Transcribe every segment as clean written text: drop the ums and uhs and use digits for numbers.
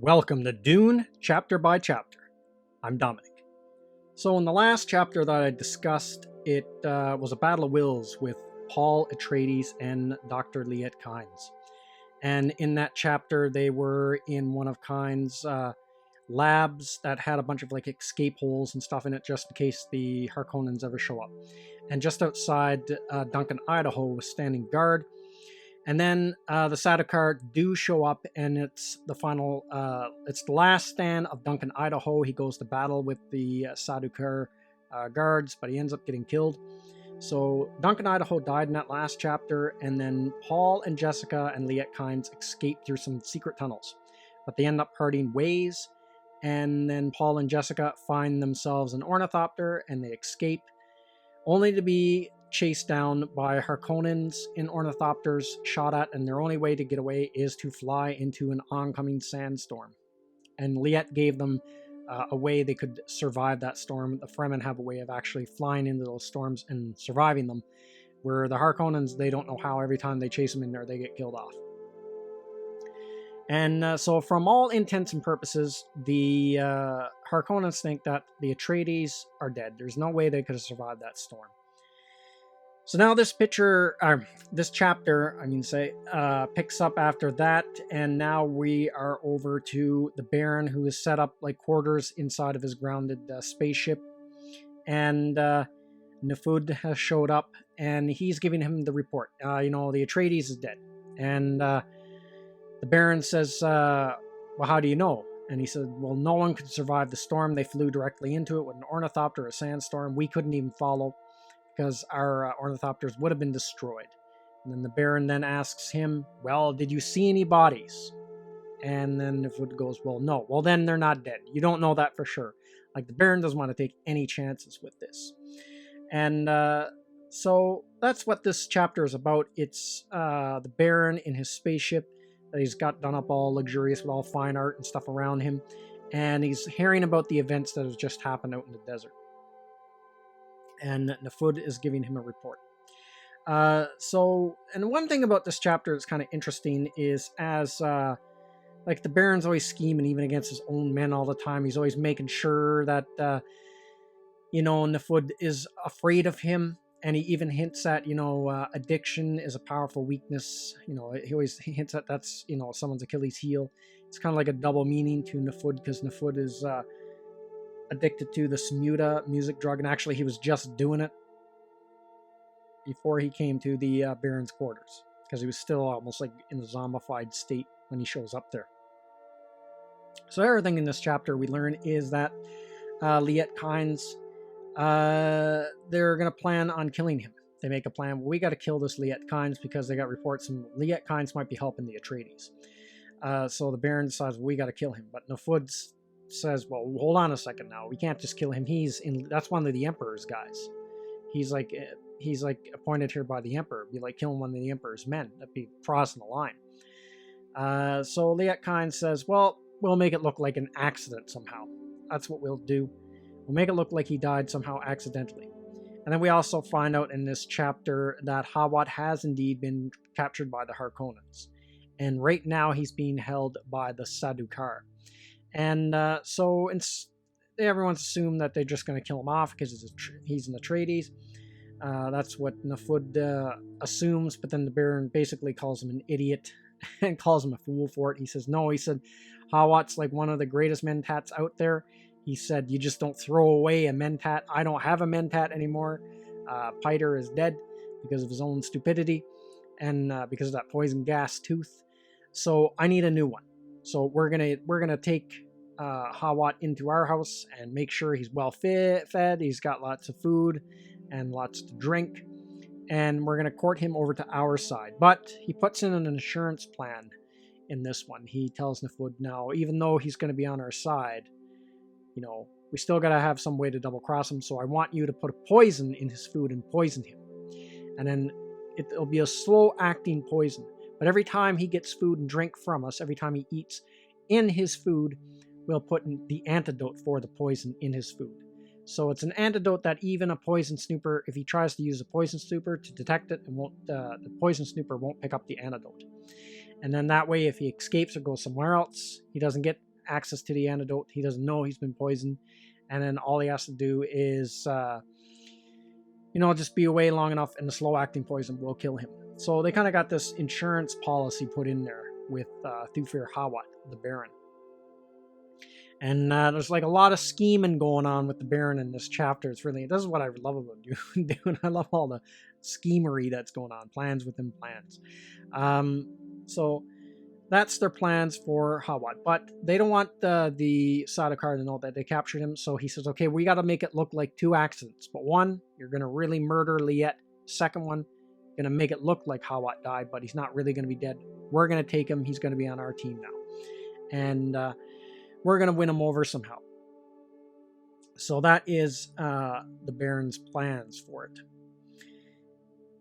Welcome to Dune, chapter by chapter. I'm Dominic. So in the last chapter that I discussed, it was a battle of wills with Paul Atreides and Dr. Liet Kynes. And in that chapter, they were in one of Kynes' labs that had a bunch of like escape holes and stuff in it, just in case the Harkonnens ever show up. And just outside, Duncan, Idaho was standing guard. And then the Sardaukar do show up, and it's the final, it's the last stand of Duncan, Idaho. He goes to battle with the Sardaukar guards, but he ends up getting killed. So Duncan, Idaho died in that last chapter, and then Paul and Jessica and Liet Kynes escape through some secret tunnels. But they end up parting ways, and then Paul and Jessica find themselves an ornithopter, and they escape, only to be chased down by Harkonnens in ornithopters, shot at, and their only way to get away is to fly into an oncoming sandstorm. And Liet gave them a way they could survive that storm. The Fremen have a way of actually flying into those storms and surviving them, where the Harkonnens, they don't know how. Every time they chase them in there, they get killed off. And so from all intents and purposes, the Harkonnens think that the Atreides are dead. There's no way they could have survived that storm. So now this chapter, picks up after that, and now we are over to the Baron, who has set up like quarters inside of his grounded spaceship, and Nefud has showed up, and he's giving him the report. The Atreides is dead, and the Baron says, well, how do you know? And he said, well, no one could survive the storm. They flew directly into it with an ornithopter, a sandstorm. We couldn't even follow, because our ornithopters would have been destroyed. And then the Baron then asks him, well, did you see any bodies? And then Nefud goes, well, no. Well, then they're not dead. You don't know that for sure. Like, the Baron doesn't want to take any chances with this. And so that's what this chapter is about. It's the Baron in his spaceship that he's got done up all luxurious with all fine art and stuff around him. And he's hearing about the events that have just happened out in the desert. And Nefud is giving him a report. And one thing about this chapter that's kind of interesting is as the Baron's always scheming even against his own men all the time. He's always making sure that Nefud is afraid of him, and he even hints at addiction is a powerful weakness. He always hints at that's someone's Achilles heel. It's kind of like a double meaning to Nefud, because Nefud is addicted to the Smuda music drug, and actually he was just doing it before he came to the Baron's quarters, because he was still almost like in a zombified state when he shows up there. So everything in this chapter we learn is that Liet Kynes, they're going to plan on killing him. They make a plan, well, we got to kill this Liet Kynes because they got reports some Liet Kynes might be helping the Atreides. So the Baron decides, well, we got to kill him. But Nefud says, well, hold on a second now. We can't just kill him. That's one of the Emperor's guys. He's like appointed here by the Emperor. It'd be like killing one of the Emperor's men. That'd be crossing the line. So Liet Kynes says, well, we'll make it look like an accident somehow. That's what we'll do. We'll make it look like he died somehow accidentally. And then we also find out in this chapter that Hawat has indeed been captured by the Harkonnens. And right now he's being held by the Sardaukar. And so everyone's assumed that they're just going to kill him off because he's an Atreides. That's what Nefud assumes, but then the Baron basically calls him an idiot and calls him a fool for it. He says, no, he said, Hawat's like one of the greatest mentats out there. He said, you just don't throw away a mentat. I don't have a mentat anymore. Piter is dead because of his own stupidity and because of that poison gas tooth. So I need a new one. So we're gonna take Hawat into our house and make sure he's well fed. He's got lots of food and lots to drink, and we're gonna court him over to our side. But he puts in an insurance plan in this one. He tells Nefud, now, even though he's gonna be on our side, we still gotta have some way to double cross him. So I want you to put a poison in his food and poison him, and then it'll be a slow acting poison. But every time he gets food and drink from us, every time he eats in his food, we'll put the antidote for the poison in his food. So it's an antidote that even a poison snooper, if he tries to use a poison snooper to detect it, the poison snooper won't pick up the antidote. And then that way, if he escapes or goes somewhere else, he doesn't get access to the antidote. He doesn't know he's been poisoned. And then all he has to do is, just be away long enough and the slow-acting poison will kill him. So they kind of got this insurance policy put in there with Thufir Hawat, the Baron. And there's like a lot of scheming going on with the Baron in this chapter. This is what I love about Dune. I love all the schemery that's going on, plans within plans. So that's their plans for Hawat. But they don't want the Sardaukar to know that they captured him. So he says, okay, we got to make it look like 2 accidents. But one, you're going to really murder Liet. Second one, going to make it look like Hawat died, but he's not really going to be dead. We're going to take him. He's going to be on our team now. And we're going to win him over somehow. So that is the Baron's plans for it.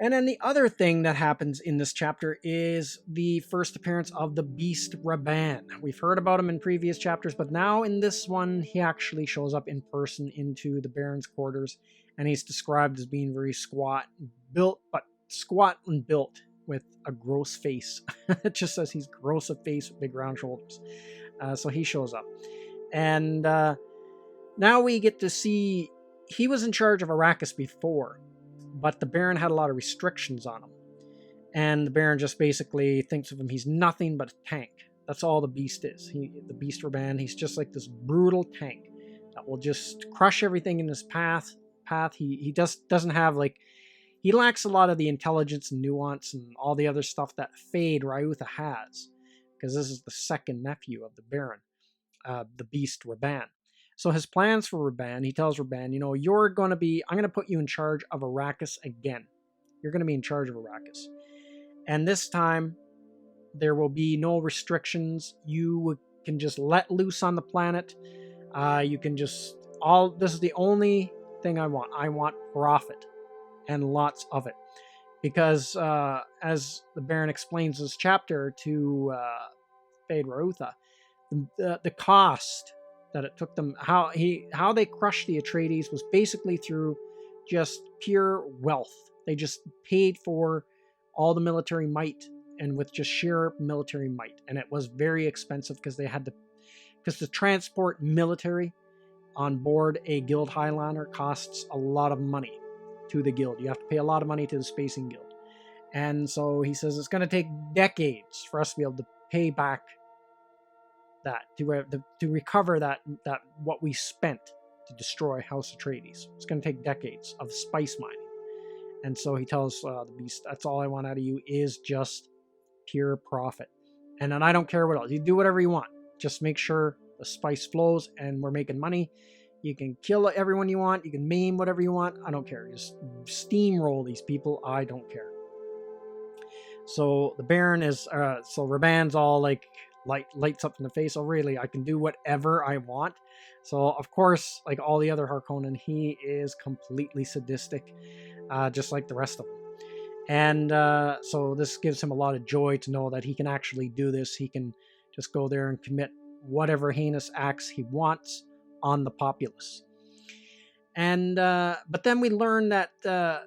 And then the other thing that happens in this chapter is the first appearance of the beast Rabban. We've heard about him in previous chapters, but now in this one, he actually shows up in person into the Baron's quarters, and he's described as being very squat and built with a gross face. It just says he's gross of face with big round shoulders. So he shows up. And now we get to see, he was in charge of Arrakis before, but the Baron had a lot of restrictions on him. And the Baron just basically thinks of him, he's nothing but a tank. That's all the beast is. The beast Rabban, he's just like this brutal tank that will just crush everything in his path. He just doesn't have he lacks a lot of the intelligence and nuance and all the other stuff that feyd-rautha has, because this is the second nephew of the Baron, the beast Rabban. So his plans for Rabban, he tells Rabban, I'm going to put you in charge of Arrakis again. You're going to be in charge of Arrakis. And this time, there will be no restrictions. You can just let loose on the planet. This is the only thing I want. I want profit, and lots of it. Because as the Baron explains this chapter to feyd-rautha, the cost that it took them, how they crushed the Atreides was basically through just pure wealth. They just paid for all the military might, and with just sheer military might. And it was very expensive because to transport military on board a Guild Highlander costs a lot of money to the Guild. You have to pay a lot of money to the Spacing Guild. And so he says it's going to take decades for us to be able to pay back that, to recover that what we spent to destroy House Atreides. It's going to take decades of spice mining. And so he tells the beast, that's all I want out of you is just pure profit. And then I don't care what else. You do whatever you want. Just make sure the spice flows and we're making money. You can kill everyone you want. You can maim whatever you want. I don't care. Just steamroll these people. I don't care. So the Baron is, so Rabban's all lights up in the face. Oh, really? I can do whatever I want. So, of course, like all the other Harkonnen, he is completely sadistic, just like the rest of them. And so this gives him a lot of joy to know that he can actually do this. He can just go there and commit whatever heinous acts he wants on the populace. And but then we learn that the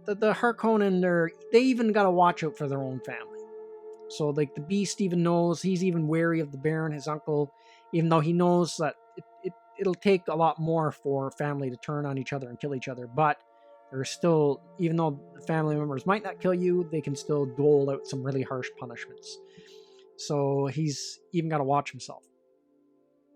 Harkonnen, they even got to watch out for their own family. So the beast even knows, he's even wary of the Baron, his uncle, even though he knows that it'll take a lot more for family to turn on each other and kill each other. But there's still, even though the family members might not kill you, they can still dole out some really harsh punishments. So he's even got to watch himself.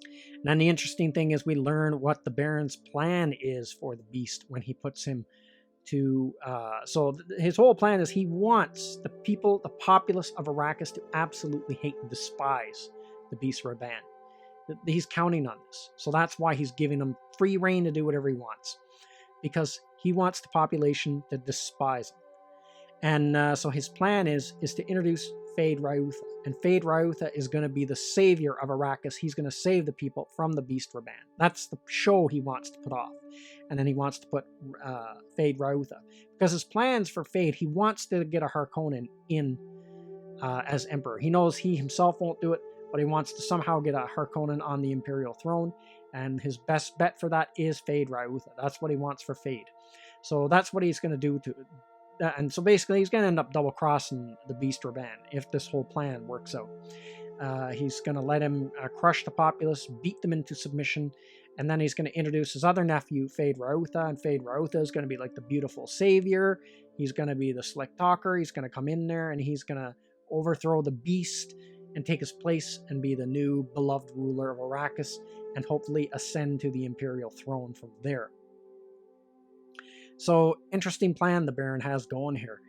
And then the interesting thing is we learn what the Baron's plan is for the beast when he puts him to, so his whole plan is he wants the populace of Arrakis to absolutely hate and despise the beast Rabban. He's counting on this. So that's why he's giving them free reign to do whatever he wants. Because he wants the population to despise him. And so his plan is to introduce feyd-rautha. And feyd-rautha is going to be the savior of Arrakis. He's going to save the people from the beast Rabban. That's the show he wants to put off. And then he wants to put feyd-rautha. Because his plans for Feyd, he wants to get a Harkonnen in as emperor. He knows he himself won't do it, but he wants to somehow get a Harkonnen on the imperial throne. And his best bet for that is feyd-rautha. That's what he wants for Feyd. So that's what he's going to do to. And so basically he's going to end up double-crossing the beast Rabban if this whole plan works out. He's going to let him crush the populace, beat them into submission, and then he's going to introduce his other nephew, feyd-rautha, and feyd-rautha is going to be like the beautiful savior. He's going to be the slick talker. He's going to come in there and he's going to overthrow the beast and take his place and be the new beloved ruler of Arrakis and hopefully ascend to the imperial throne from there. So, interesting plan the Baron has going here.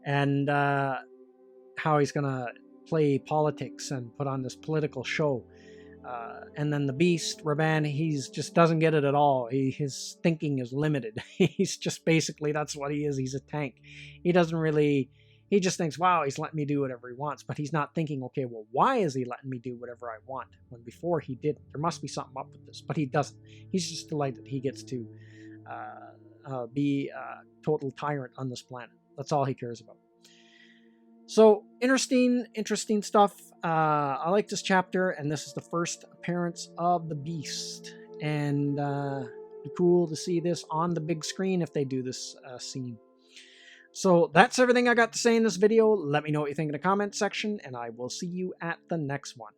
And how he's going to play politics and put on this political show. And then the beast, Rabban, he's just doesn't get it at all. His thinking is limited. He's just basically, that's what he is. He's a tank. He doesn't really, he just thinks, wow, he's letting me do whatever he wants. But he's not thinking, okay, well, why is he letting me do whatever I want? When before he didn't. There must be something up with this. But he doesn't. He's just delighted he gets to be a total tyrant on this planet. That's all he cares about. So, interesting stuff. I like this chapter, and this is the first appearance of the Beast. And be cool to see this on the big screen if they do this scene. So, that's everything I got to say in this video. Let me know what you think in the comment section, and I will see you at the next one.